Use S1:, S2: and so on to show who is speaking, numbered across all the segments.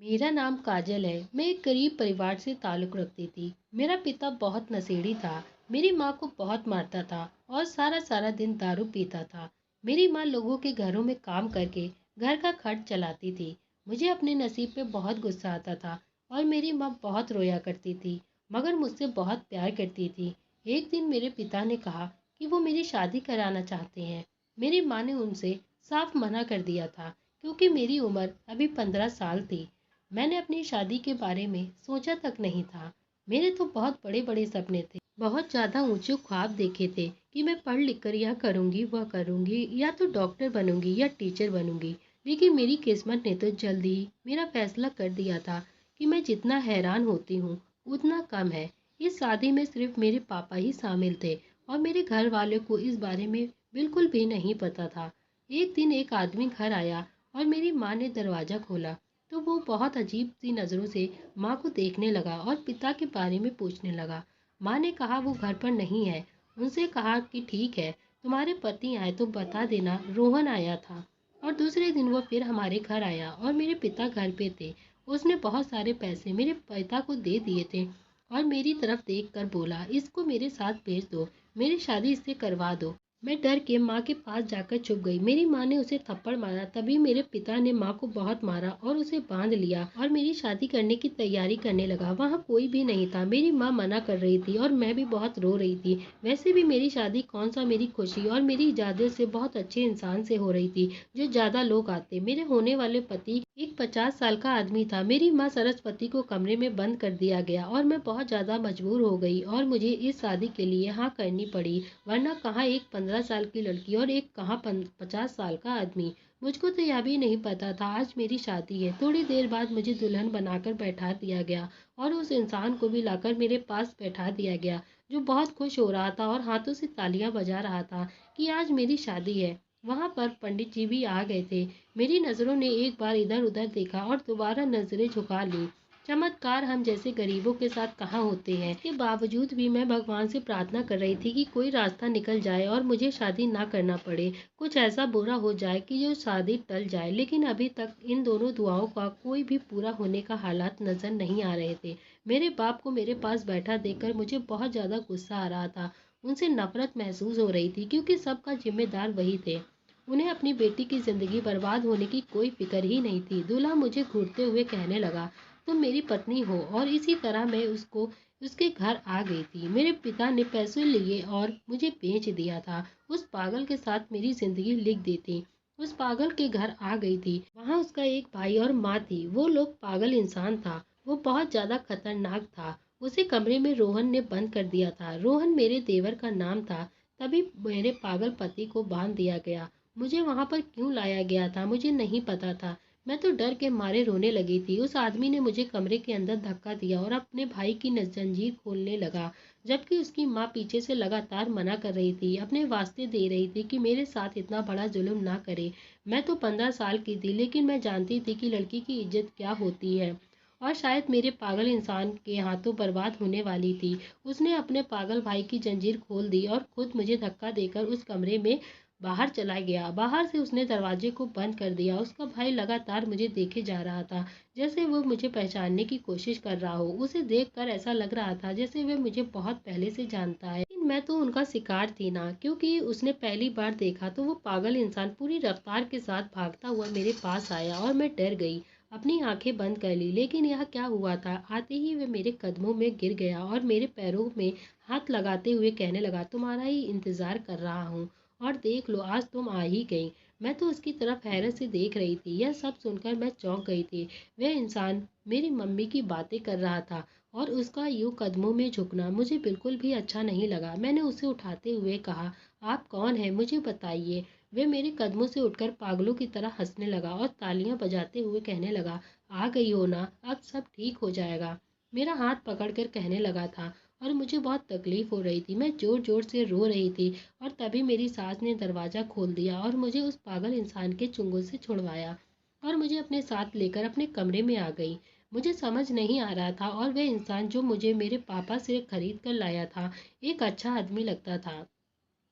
S1: मेरा नाम काजल है। मैं एक गरीब परिवार से ताल्लुक़ रखती थी। मेरा पिता बहुत नशेड़ी था। मेरी माँ को बहुत मारता था और सारा सारा दिन दारू पीता था। मेरी माँ लोगों के घरों में काम करके घर का खर्च चलाती थी। मुझे अपने नसीब पे बहुत गुस्सा आता था और मेरी माँ बहुत रोया करती थी, मगर मुझसे बहुत प्यार करती थी। एक दिन मेरे पिता ने कहा कि वो मेरी शादी कराना चाहते हैं। मेरी माँ ने उनसे साफ मना कर दिया था, क्योंकि मेरी उम्र अभी 15 साल थी। मैंने अपनी शादी के बारे में सोचा तक नहीं था। मेरे तो बहुत बड़े बड़े सपने थे, बहुत ज़्यादा ऊंचे ख्वाब देखे थे कि मैं पढ़ लिख कर यह करूँगी वह करूँगी, या तो डॉक्टर बनूंगी या टीचर बनूंगी। लेकिन मेरी किस्मत ने तो जल्दी ही मेरा फैसला कर दिया था कि मैं जितना हैरान होती हूँ उतना कम है। इस शादी में सिर्फ मेरे पापा ही शामिल थे और मेरे घर वालों को इस बारे में बिल्कुल भी नहीं पता था। एक दिन एक आदमी घर आया और मेरी माँ ने दरवाज़ा खोला तो वो बहुत अजीब सी नज़रों से माँ को देखने लगा और पिता के बारे में पूछने लगा। माँ ने कहा वो घर पर नहीं है। उनसे कहा कि ठीक है, तुम्हारे पति आए तो बता देना रोहन आया था। और दूसरे दिन वो फिर हमारे घर आया और मेरे पिता घर पे थे। उसने बहुत सारे पैसे मेरे पिता को दे दिए थे और मेरी तरफ देख कर बोला, इसको मेरे साथ भेज दो, मेरी शादी इससे करवा दो। मैं डर के माँ के पास जाकर छुप गई। मेरी माँ ने उसे थप्पड़ मारा। तभी मेरे पिता ने माँ को बहुत मारा और उसे बांध लिया और मेरी शादी करने की तैयारी करने लगा। वहाँ कोई भी नहीं था। मेरी माँ मना कर रही थी और मैं भी बहुत रो रही थी। वैसे भी मेरी शादी कौन सा मेरी खुशी और मेरी इजाज़त से बहुत अच्छे इंसान से हो रही थी जो ज़्यादा लोग आते। मेरे होने वाले पति एक 50 साल का आदमी था। मेरी माँ सरस्वती को कमरे में बंद कर दिया गया और मैं बहुत ज़्यादा मजबूर हो गई और मुझे इस शादी के लिए हाँ करनी पड़ी, वरना कहाँ एक 15 साल की लड़की और एक कहाँ 50 साल का आदमी। मुझको तो यह भी नहीं पता था आज मेरी शादी है। थोड़ी देर बाद मुझे दुल्हन बनाकर बैठा दिया गया और उस इंसान को भी लाकर मेरे पास बैठा दिया गया जो बहुत खुश हो रहा था और हाथों से तालियां बजा रहा था कि आज मेरी शादी है। वहां पर पंडित जी भी आ गए थे। मेरी नज़रों ने एक बार इधर उधर देखा और दोबारा नजरें झुका ली। चमत्कार हम जैसे गरीबों के साथ कहाँ होते हैं। इसके बावजूद भी मैं भगवान से प्रार्थना कर रही थी कि कोई रास्ता निकल जाए और मुझे शादी ना करना पड़े, कुछ ऐसा बुरा हो जाए कि जो शादी टल जाए। लेकिन अभी तक इन दोनों दुआओं का कोई भी पूरा होने का हालात नजर नहीं आ रहे थे। मेरे बाप को मेरे पास बैठा देखकर मुझे बहुत ज्यादा गुस्सा आ रहा था। उनसे नफरत महसूस हो रही थी, क्योंकि सबका जिम्मेदार वही थे। उन्हें अपनी बेटी की जिंदगी बर्बाद होने की कोई फिक्र ही नहीं थी। दूल्हा मुझे घूरते हुए कहने लगा, तुम मेरी पत्नी हो। और इसी तरह मैं उसको उसके घर आ गई थी। मेरे पिता ने पैसे लिए और मुझे बेच दिया था। उस पागल के साथ मेरी जिंदगी लिख दी थी। उस पागल के घर आ गई थी। वहाँ उसका एक भाई और माँ थी। वो लोग पागल इंसान था। वो बहुत ज्यादा खतरनाक था। उसे कमरे में रोहन ने बंद कर दिया था। रोहन मेरे देवर का नाम था। तभी मेरे पागल पति को बांध दिया गया। मुझे वहां पर क्यों लाया गया था मुझे नहीं पता था। मैं तो डर के मारे रोने लगी थी। उस आदमी ने मुझे कमरे के अंदर धक्का दिया और अपने भाई की जंजीर खोलने लगा, जबकि उसकी माँ पीछे से लगातार मना कर रही थी, अपने वास्ते दे रही थी कि मेरे साथ इतना बड़ा जुल्म ना करे। मैं तो 15 साल की थी, लेकिन मैं जानती थी कि लड़की की इज्जत क्या होती है और शायद मेरे पागल इंसान के हाथों बर्बाद होने वाली थी। उसने अपने पागल भाई की जंजीर खोल दी और खुद मुझे धक्का देकर उस कमरे में बाहर चला गया। बाहर से उसने दरवाजे को बंद कर दिया। उसका भाई लगातार मुझे देखे जा रहा था, जैसे वो मुझे पहचानने की कोशिश कर रहा हो। उसे देखकर ऐसा लग रहा था जैसे वह मुझे बहुत पहले से जानता है। लेकिन मैं तो उनका शिकार थी ना, क्योंकि उसने पहली बार देखा तो वो पागल इंसान पूरी रफ्तार के साथ भागता हुआ मेरे पास आया और मैं डर गई, अपनी आंखें बंद कर ली। लेकिन यह क्या हुआ था, आते ही वह मेरे कदमों में गिर गया और मेरे पैरों में हाथ लगाते हुए कहने लगा, तुम्हारा ही इंतजार कर रहा हूँ और देख लो आज तुम आ ही गई। मैं तो उसकी तरफ हैरत से देख रही थी। यह सब सुनकर मैं चौंक गई थी। वह इंसान मेरी मम्मी की बातें कर रहा था और उसका यूं कदमों में झुकना मुझे बिल्कुल भी अच्छा नहीं लगा। मैंने उसे उठाते हुए कहा, आप कौन है, मुझे बताइए। वह मेरे कदमों से उठकर पागलों की तरह हंसने लगा और तालियां बजाते हुए कहने लगा, आ गई हो ना, अब सब ठीक हो जाएगा। मेरा हाथ पकड़कर कहने लगा था और मुझे बहुत तकलीफ हो रही थी। मैं जोर जोर से रो रही थी और तभी मेरी सास ने दरवाज़ा खोल दिया और मुझे उस पागल इंसान के चंगुल से छुड़वाया और मुझे अपने साथ लेकर अपने कमरे में आ गई। मुझे समझ नहीं आ रहा था और वह इंसान जो मुझे मेरे पापा से खरीद कर लाया था एक अच्छा आदमी लगता था,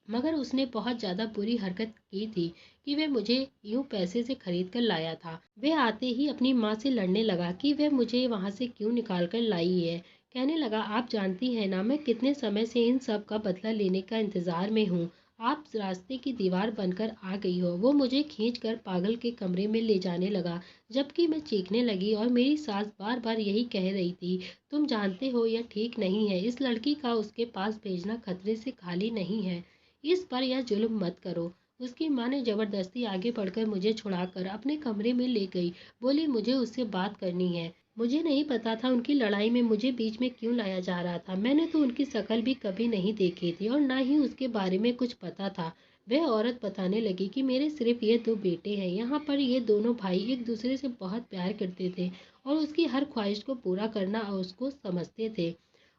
S1: मगर उसने बहुत ज़्यादा बुरी हरकत की थी कि वह मुझे यूं पैसे से खरीद कर लाया था। वह आते ही अपनी माँ से लड़ने लगा कि वह मुझे वहाँ से क्यों निकाल कर लाई है। कहने लगा, आप जानती हैं ना मैं कितने समय से इन सब का बदला लेने का इंतजार में हूँ। आप रास्ते की दीवार बनकर आ गई हो। वो मुझे खींचकर पागल के कमरे में ले जाने लगा, जबकि मैं चीखने लगी और मेरी सास बार बार यही कह रही थी, तुम जानते हो यह ठीक नहीं है, इस लड़की का उसके पास भेजना खतरे से खाली नहीं है, इस पर यह जुल्म मत करो। उसकी माँ ने जबरदस्ती आगे बढ़कर मुझे छुड़ाकर अपने कमरे में ले गई। बोली, मुझे उससे बात करनी है। मुझे नहीं पता था उनकी लड़ाई में मुझे बीच में क्यों लाया जा रहा था। मैंने तो उनकी शक्ल भी कभी नहीं देखी थी और ना ही उसके बारे में कुछ पता था। वह औरत बताने लगी कि मेरे सिर्फ ये 2 बेटे हैं। यहाँ पर ये दोनों भाई एक दूसरे से बहुत प्यार करते थे और उसकी हर ख्वाहिश को पूरा करना उसको समझते थे।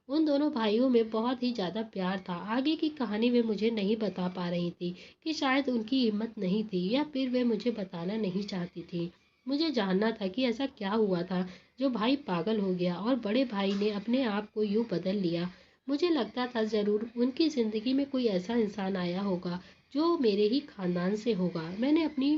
S1: उन दोनों भाइयों में बहुत ही ज़्यादा प्यार था। आगे की कहानी वे मुझे नहीं बता पा रही थी कि शायद उनकी हिम्मत नहीं थी या फिर वे मुझे बताना नहीं चाहती थी। मुझे जानना था कि ऐसा क्या हुआ था जो भाई पागल हो गया और बड़े भाई ने अपने आप को यूं बदल लिया। मुझे लगता था ज़रूर उनकी ज़िंदगी में कोई ऐसा इंसान आया होगा जो मेरे ही खानदान से होगा। मैंने अपनी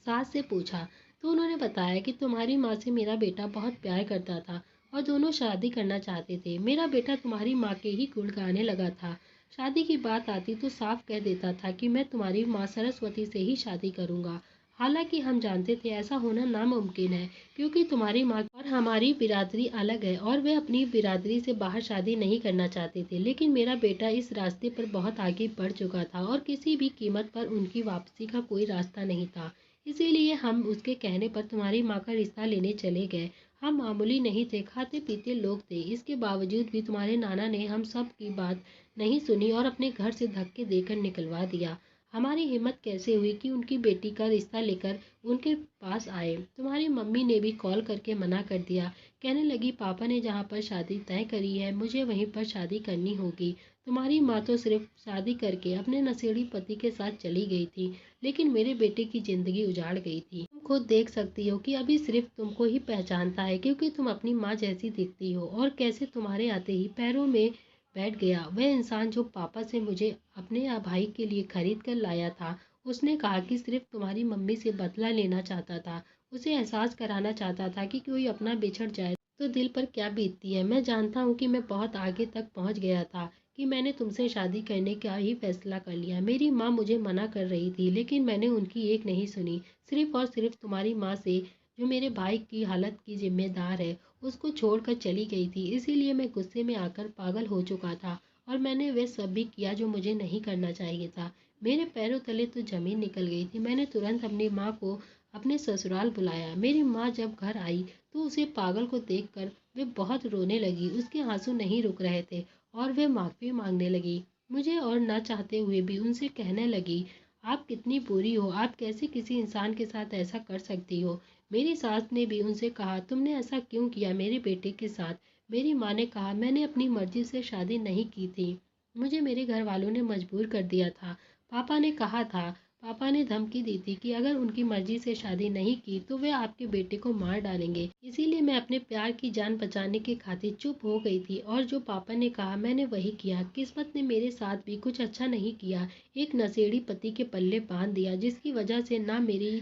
S1: सास से पूछा तो उन्होंने बताया कि तुम्हारी माँ से मेरा बेटा बहुत प्यार करता था और दोनों शादी करना चाहते थे। मेरा बेटा तुम्हारी माँ के ही गुण गाने लगा था। शादी की बात आती तो साफ कह देता था कि मैं तुम्हारी माँ सरस्वती से ही शादी करूँगा। हालांकि हम जानते थे ऐसा होना नामुमकिन है, क्योंकि तुम्हारी माँ और हमारी बिरादरी अलग है और वे अपनी बिरादरी से बाहर शादी नहीं करना चाहते थे। लेकिन मेरा बेटा इस रास्ते पर बहुत आगे बढ़ चुका था और किसी भी कीमत पर उनकी वापसी का कोई रास्ता नहीं था। इसीलिए हम उसके कहने पर तुम्हारी माँ का रिश्ता लेने चले गए। हम मामूली नहीं थे, खाते पीते लोग थे। इसके बावजूद भी तुम्हारे नाना ने हम सब की बात नहीं सुनी और अपने घर से धक्के देकर निकलवा दिया। हमारी हिम्मत कैसे हुई कि उनकी बेटी का रिश्ता लेकर उनके पास आए। तुम्हारी मम्मी ने भी कॉल करके मना कर दिया। कहने लगी, पापा ने जहाँ पर शादी तय करी है मुझे वहीं पर शादी करनी होगी। तुम्हारी माँ तो सिर्फ शादी करके अपने नशेड़ी पति के साथ चली गई थी, लेकिन मेरे बेटे की जिंदगी उजाड़ गई थी। तुम खुद देख सकती हो कि अभी सिर्फ तुमको ही पहचानता है, क्योंकि तुम अपनी माँ जैसी दिखती हो। और कैसे तुम्हारे आते ही पैरों में बैठ गया वह इंसान जो पापा से मुझे अपने भाई के लिए खरीद कर लाया था। उसने कहा कि सिर्फ तुम्हारी मम्मी से बदला लेना चाहता था, उसे एहसास कराना चाहता था कि कोई अपना बिछड़ जाए तो दिल पर क्या बीतती है। मैं जानता हूँ कि मैं बहुत आगे तक पहुँच गया था, कि मैंने तुमसे शादी करने का ही फैसला कर लिया। मेरी माँ मुझे मना कर रही थी, लेकिन मैंने उनकी एक नहीं सुनी। सिर्फ और सिर्फ तुम्हारी माँ से, जो मेरे भाई की हालत की जिम्मेदार है, उसको छोड़कर चली गई थी। इसीलिए मैं गुस्से में आकर पागल हो चुका था और मैंने वह सब भी किया जो मुझे नहीं करना चाहिए था। मेरे पैरों तले तो जमीन निकल गई थी। मैंने तुरंत अपनी माँ को अपने ससुराल बुलाया। मेरी माँ जब घर आई तो उसे पागल को देखकर वे बहुत रोने लगी। उसके आंसू नहीं रुक रहे थे और वे माफ़ी मांगने लगी। मुझे और ना चाहते हुए भी उनसे कहने लगी, आप कितनी बुरी हो, आप कैसे किसी इंसान के साथ ऐसा कर सकती हो। मेरी सास ने भी उनसे कहा, तुमने ऐसा क्यों किया मेरे बेटे के साथ। मेरी माँ ने कहा, मैंने अपनी मर्जी से शादी नहीं की थी, मुझे मेरे घर वालों ने मजबूर कर दिया था। पापा ने कहा था, पापा ने धमकी दी थी कि अगर उनकी मर्जी से शादी नहीं की तो वे आपके बेटे को मार डालेंगे। इसीलिए मैं अपने प्यार की जान बचाने के खातिर चुप हो गई थी और जो पापा ने कहा मैंने वही किया। किस्मत ने मेरे साथ भी कुछ अच्छा नहीं किया, एक नशेड़ी पति के पल्ले बांध दिया, जिसकी वजह से ना मेरी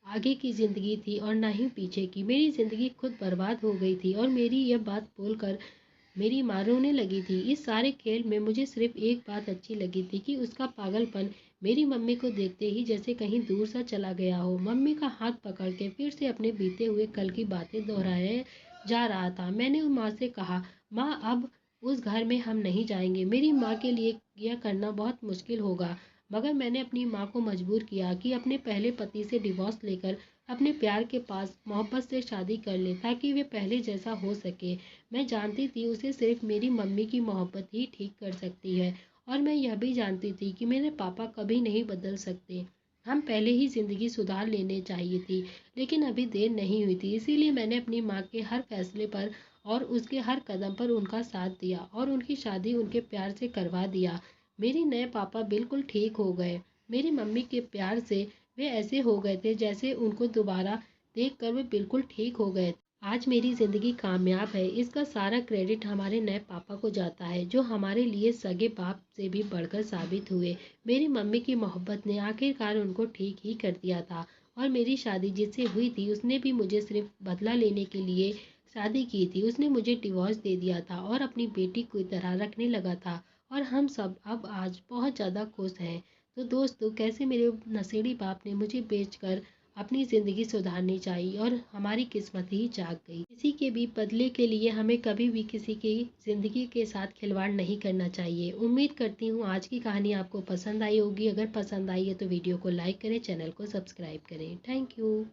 S1: आगे की जिंदगी थी और ना ही पीछे की। मेरी जिंदगी खुद बर्बाद हो गई थी और मेरी यह बात बोलकर मेरी माँ रोने लगी थी। इस सारे खेल में मुझे सिर्फ एक बात अच्छी लगी थी कि उसका पागलपन मेरी मम्मी को देखते ही जैसे कहीं दूर सा चला गया हो। मम्मी का हाथ पकड़ के फिर से अपने बीते हुए कल की बातें दोहराए जा रहा था। मैंने माँ से कहा, माँ अब उस घर में हम नहीं जाएंगे। मेरी माँ के लिए यह करना बहुत मुश्किल होगा, मगर मैंने अपनी माँ को मजबूर किया कि अपने पहले पति से डिवोर्स लेकर अपने प्यार के पास मोहब्बत से शादी कर ले, ताकि वे पहले जैसा हो सके। मैं जानती थी उसे सिर्फ मेरी मम्मी की मोहब्बत ही ठीक कर सकती है और मैं यह भी जानती थी कि मेरे पापा कभी नहीं बदल सकते। हम पहले ही ज़िंदगी सुधार लेने चाहिए थी, लेकिन अभी देर नहीं हुई थी। इसीलिए मैंने अपनी माँ के हर फैसले पर और उसके हर कदम पर उनका साथ दिया और उनकी शादी उनके प्यार से करवा दिया। मेरे नए पापा बिल्कुल ठीक हो गए। मेरी मम्मी के प्यार से वे ऐसे हो गए थे जैसे उनको दोबारा देख कर वे बिल्कुल ठीक हो गए। आज मेरी ज़िंदगी कामयाब है, इसका सारा क्रेडिट हमारे नए पापा को जाता है, जो हमारे लिए सगे बाप से भी बढ़कर साबित हुए। मेरी मम्मी की मोहब्बत ने आखिरकार उनको ठीक ही कर दिया था। और मेरी शादी जिससे हुई थी, उसने भी मुझे सिर्फ बदला लेने के लिए शादी की थी। उसने मुझे डिवोर्स दे दिया था और अपनी बेटी की तरह रखने लगा था। और हम सब अब आज बहुत ज़्यादा खुश हैं। तो दोस्तों, कैसे मेरे नशेड़ी बाप ने मुझे बेचकर अपनी ज़िंदगी सुधारनी चाहिए और हमारी किस्मत ही जाग गई। किसी के भी बदले के लिए हमें कभी भी किसी की ज़िंदगी के साथ खिलवाड़ नहीं करना चाहिए। उम्मीद करती हूँ आज की कहानी आपको पसंद आई होगी। अगर पसंद आई है तो वीडियो को लाइक करें, चैनल को सब्सक्राइब करें। Thank you.